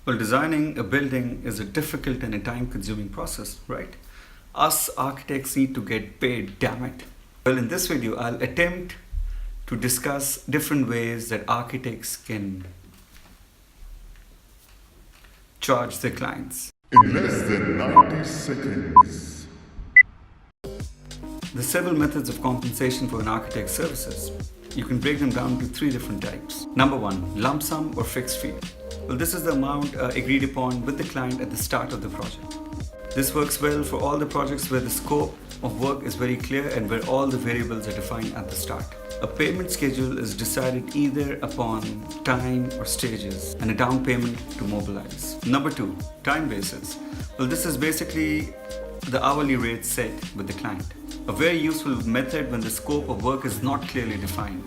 Well, designing a building is a difficult and a time-consuming process, right? Us architects need to get paid, damn it. Well, in this video, I'll attempt to discuss different ways that architects can charge their clients. In less than 90 seconds. There's several methods of compensation for an architect's services. You can break them down to three different types. Number one, lump sum or fixed fee. Well, this is the amount agreed upon with the client at the start of the project. This works well for all the projects where the scope of work is very clear and where all the variables are defined at the start. A payment schedule is decided either upon time or stages and a down payment to mobilize. Number two, time basis. Well, this is basically the hourly rate set with the client. A very useful method when the scope of work is not clearly defined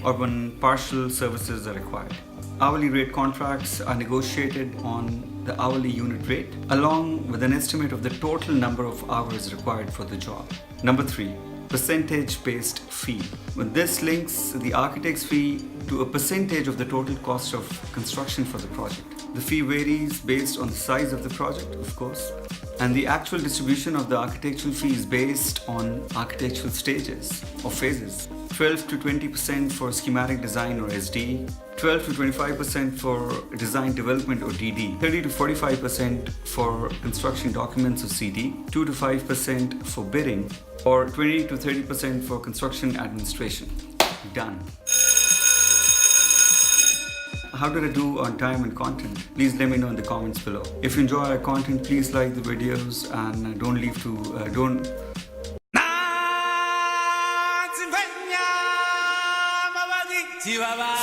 or when partial services are required. Hourly rate contracts are negotiated on the hourly unit rate along with an estimate of the total number of hours required for the job. Number three, percentage-based fee. Well, this links the architect's fee to a percentage of the total cost of construction for the project. The fee varies based on the size of the project, of course, and the actual distribution of the architectural fee is based on architectural stages or phases. 12 to 20% for schematic design or SD, 12 to 25% for design development or DD, 30 to 45% for construction documents or CD, 2 to 5% for bidding, or 20 to 30% for construction administration. Done. How did I do on time and content? Please let me know in the comments below. If you enjoy our content, please like the videos and don't leave to Chihuahua.